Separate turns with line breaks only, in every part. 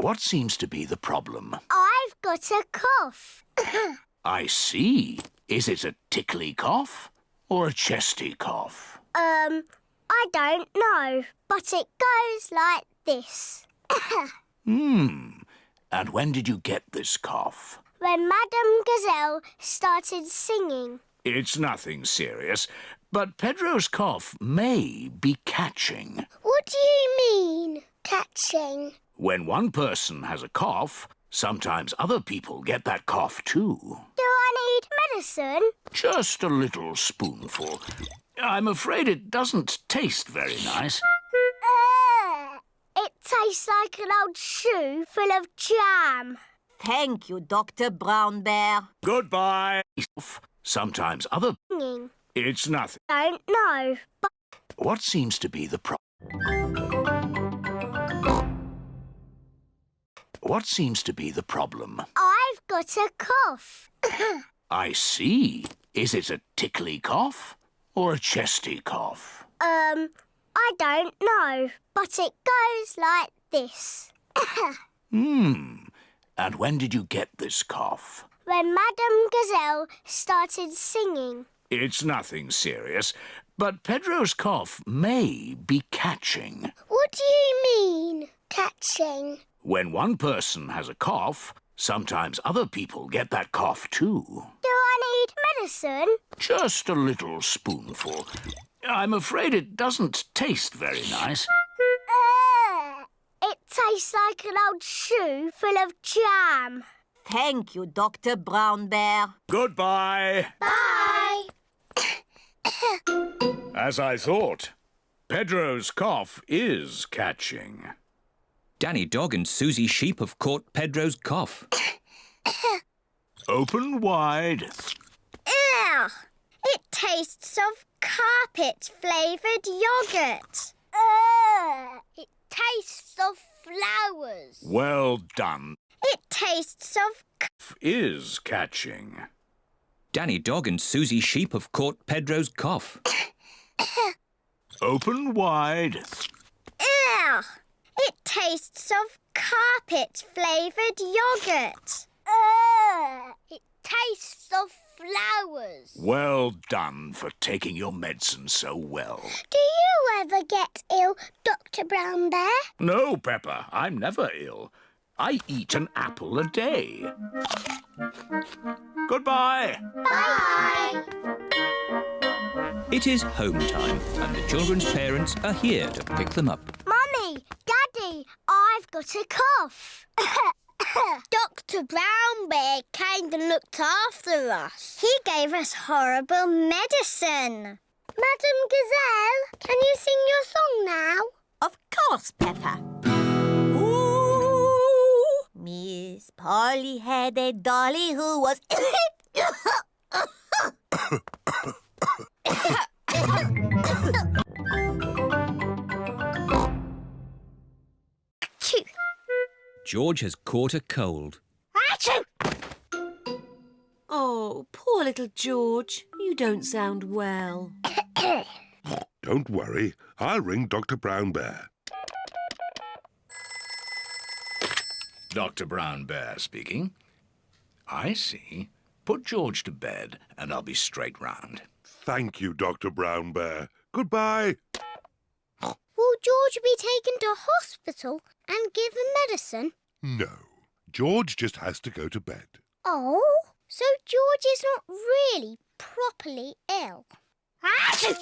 What seems to be the problem?
I've got a cough.
I see. Is it a tickly cough or a chesty cough?
I don't know, but it goes like this.
And when did you get this cough?
When Madame Gazelle started singing.
It's nothing serious, but Pedro's cough may be catching.
What do you mean, catching?
When one person has a cough, sometimes other people get that cough too.
Do I need medicine?
Just a little spoonful. I'm afraid it doesn't taste very nice.
It tastes like an old shoe full of jam.
Thank you, Dr. Brown Bear.
Goodbye. Sometimes other...
Singing.
It's nothing.
Don't know, but...
What seems to be the problem? What seems to be the problem?
I've got a cough.
I see. Is it a tickly cough or a chesty cough?
I don't know, but it goes like this.
And when did you get this cough?
When Madame Gazelle started singing.
It's nothing serious, but Pedro's cough may be catching.
What do you mean, catching?
When one person has a cough, sometimes other people get that cough too.
Do I need medicine?
Just a little spoonful. I'm afraid it doesn't taste very nice.
It tastes like an old shoe full of jam.
Thank you, Dr. Brown Bear.
Goodbye.
Bye.
As I thought, Pedro's cough is catching.
Danny Dog and Susie Sheep have caught Pedro's cough.
Open wide.
Ugh! It tastes of carpet-flavoured yoghurt. It tastes of flowers.
Well done.
It tastes of...
Is catching.
Danny Dog and Susie Sheep have caught Pedro's cough.
Open wide.
Ugh! It tastes of carpet-flavoured yoghurt. It tastes of flowers.
Well done for taking your medicine so well.
Do you ever get ill, Dr. Brown Bear?
No, Peppa, I'm never ill. I eat an apple a day. Goodbye.
Bye.
It is home time and the children's parents are here to pick them up.
Mummy, Daddy, I've got a cough. Dr. Brown Bear came and looked after us. He gave us horrible medicine. Madame Gazelle, can you sing your song now?
Of course, Peppa. Ooh, Miss Polly had a dolly who was...
Achoo!
George has caught a cold.
Achoo!
Oh, poor little George. You don't sound well.
Don't worry. I'll ring Dr. Brown Bear.
Dr. Brown Bear speaking. I see. Put George to bed and I'll be straight round.
Thank you, Dr. Brown Bear. Goodbye.
Will George be taken to hospital and given medicine?
No. George just has to go to bed.
Oh, so George is not really properly ill. Achoo!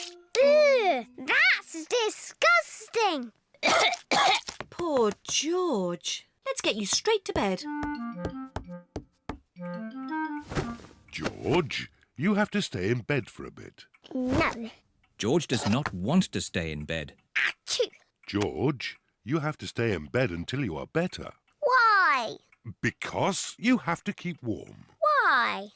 Ugh, that's disgusting.
Poor George. Let's get you straight to bed.
George, you have to stay in bed for a bit.
No.
George does not want to stay in bed.
Achoo!
George, you have to stay in bed until you are better.
Why?
Because you have to keep warm.
Why?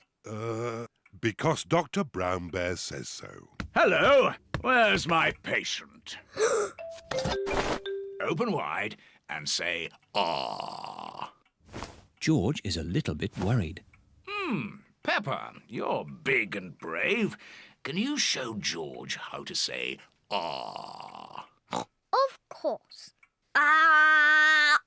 Because Dr. Brown Bear says so.
Hello. Where's my patient? Open wide and say, "Ah."
George is a little bit worried.
Peppa, you're big and brave. Can you show George how to say "ah"?
Of course. Ah!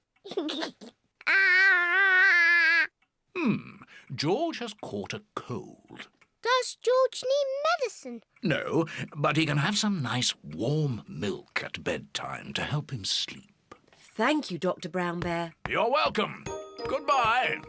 George has caught a cold.
Does George need medicine?
No, but he can have some nice warm milk at bedtime to help him sleep.
Thank you, Dr. Brown Bear.
You're welcome. Goodbye.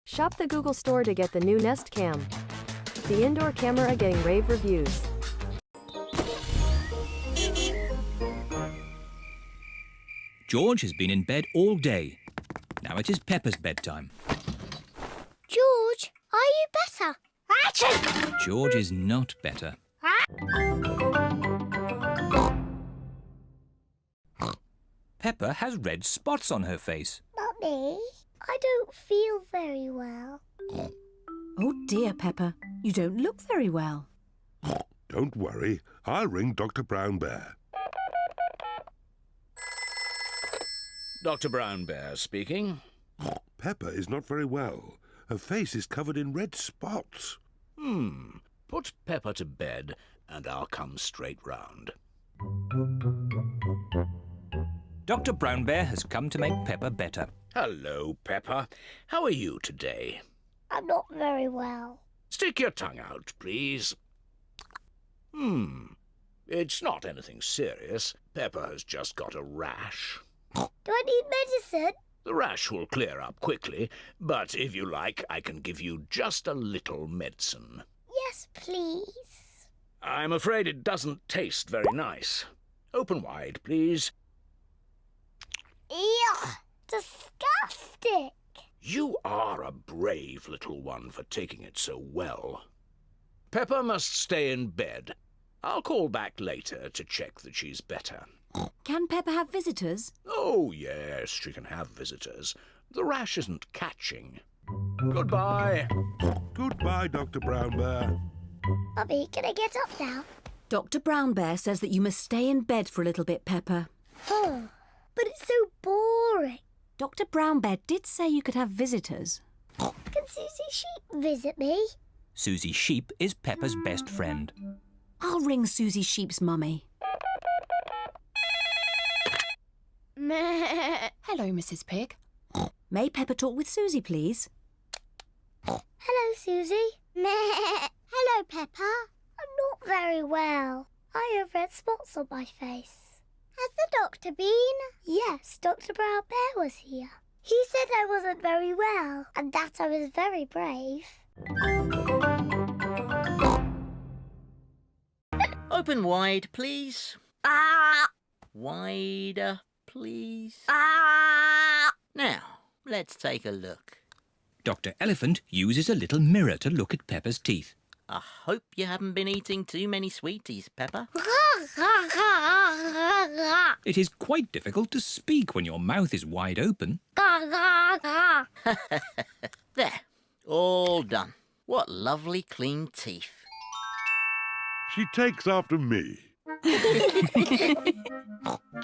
Shop the Google store to get the new Nest Cam. The indoor camera getting rave reviews.
George has been in bed all day. Now it is Peppa's bedtime.
George, are you better? Achoo!
George is not better. Peppa has red spots on her face.
Mummy, I don't feel very well.
Oh dear, Peppa. You don't look very well.
Don't worry. I'll ring Dr. Brown Bear.
Dr. Brown Bear speaking.
Peppa is not very well. Her face is covered in red spots.
Put Peppa to bed and I'll come straight round.
Dr. Brown Bear has come to make Peppa better.
Hello, Peppa. How are you today?
I'm not very well.
Stick your tongue out, please. It's not anything serious. Peppa has just got a rash.
Do I need medicine?
The rash will clear up quickly, but if you like, I can give you just a little medicine.
Yes, please.
I'm afraid it doesn't taste very nice. Open wide, please.
Ew! Disgusting!
You are a brave little one for taking it so well. Peppa must stay in bed. I'll call back later to check that she's better.
Can Peppa have visitors?
Oh, yes, she can have visitors. The rash isn't catching. Goodbye.
Goodbye, Dr. Brown Bear.
Mummy, can I get up now?
Dr. Brown Bear says that you must stay in bed for a little bit, Peppa.
Oh, but it's so boring.
Dr. Brown Bear did say you could have visitors.
Can Susie Sheep visit me?
Susie Sheep is Peppa's best friend.
I'll ring Susie Sheep's mummy.
Hello, Mrs. Pig.
May Peppa talk with Susie, please?
Hello, Susie. Hello, Peppa. I'm not very well. I have red spots on my face. Has the doctor been? Yes, Dr. Brown Bear was here. He said I wasn't very well and that I was very brave.
Open wide, please.
Ah!
Wider, please.
Ah!
Now, let's take a look.
Dr. Elephant uses a little mirror to look at Peppa's teeth.
I hope you haven't been eating too many sweeties, Peppa.
It is quite difficult to speak when your mouth is wide open.
There, all done. What lovely clean teeth.
She takes after me.
Can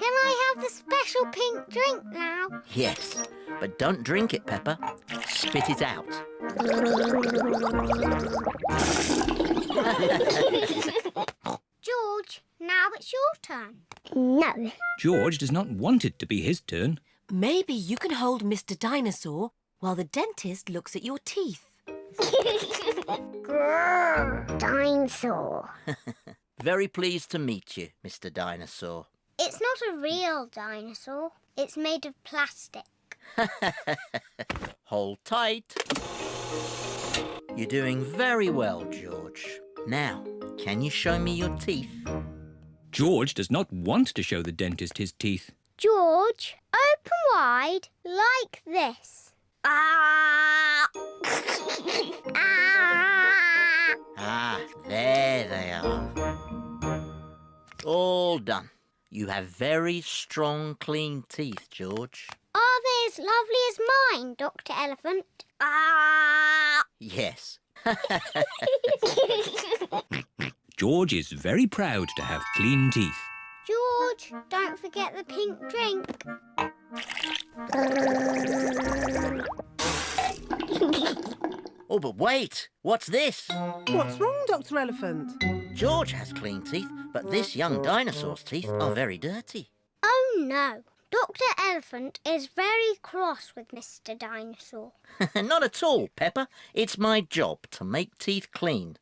I have the special pink drink now?
Yes, but don't drink it, Peppa. Spit it out.
George, now it's your turn. No.
George does not want it to be his turn.
Maybe you can hold Mr. Dinosaur while the dentist looks at your teeth.
Grrr, dinosaur.
Very pleased to meet you, Mr. Dinosaur.
It's not a real dinosaur. It's made of plastic.
Hold tight. You're doing very well, George. Now, can you show me your teeth?
George does not want to show the dentist his teeth.
George, open wide like this. Ah! Ah!
Ah, there they are. All done. You have very strong, clean teeth, George.
Are they as lovely as mine, Dr. Elephant? Ah!
Yes.
George is very proud to have clean teeth.
George, don't forget the pink drink.
Oh, but wait! What's this?
What's wrong, Dr. Elephant?
George has clean teeth, but this young dinosaur's teeth are very dirty.
Oh no, Dr. Elephant is very cross with Mr. Dinosaur.
Not at all, Pepper. It's my job to make teeth clean.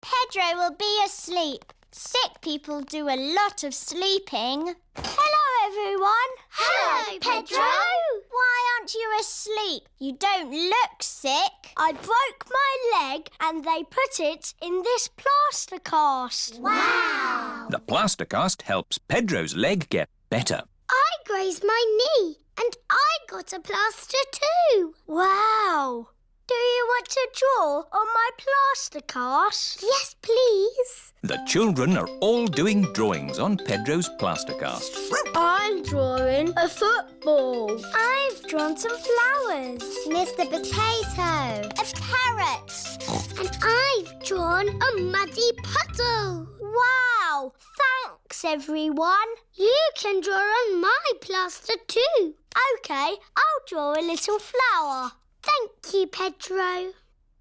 Pedro will be asleep. Sick people do a lot of sleeping. Hello, everyone. Hello, Pedro. Why aren't you asleep? You don't look sick. I broke my leg and they put it in this plaster cast. Wow.
The plaster cast helps Pedro's leg get better.
I grazed my knee and I got a plaster too. Wow. Do you want to draw on my plaster cast? Yes, please.
The children are all doing drawings on Pedro's plaster cast.
I'm drawing a football. I've drawn some flowers. Mr. Potato. A parrot. And I've drawn a muddy puddle. Wow! Thanks, everyone. You can draw on my plaster too. OK, I'll draw a little flower. Thank you, Pedro.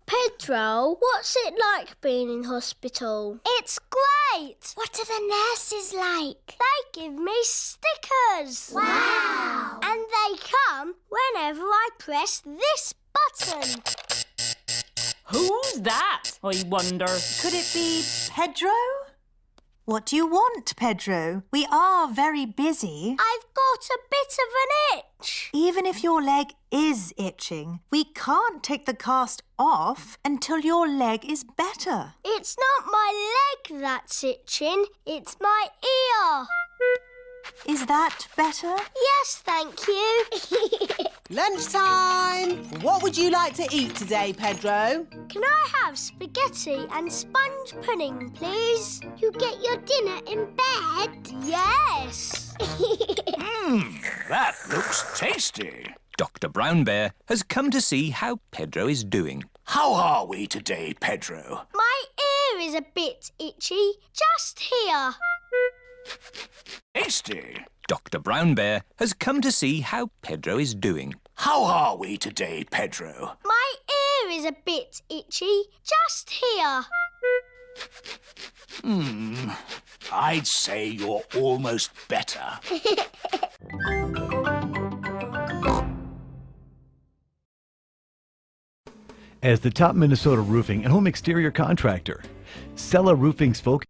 Pedro, what's it like being in hospital? It's great. What are the nurses like? They give me stickers. Wow. And they come whenever I press this button.
Who's that, I wonder?
Could it be Pedro? What do you want, Pedro? We are very busy.
I've got a bit of an itch.
Even if your leg is itching, we can't take the cast off until your leg is better.
It's not my leg that's itching, it's my ear.
Is that better?
Yes, thank you.
Lunchtime! What would you like to eat today, Pedro?
Can I have spaghetti and sponge pudding, please? You get your dinner in bed? Yes.
That looks tasty.
Dr. Brown Bear has come to see how Pedro is doing.
How are we today, Pedro?
My ear is a bit itchy, just here.
Tasty.
Dr. Brown Bear has come to see how Pedro is doing.
How are we today, Pedro?
My ear is a bit itchy, just here.
I'd say you're almost better.
As the top Minnesota roofing and home exterior contractor, Sella Roofing's focus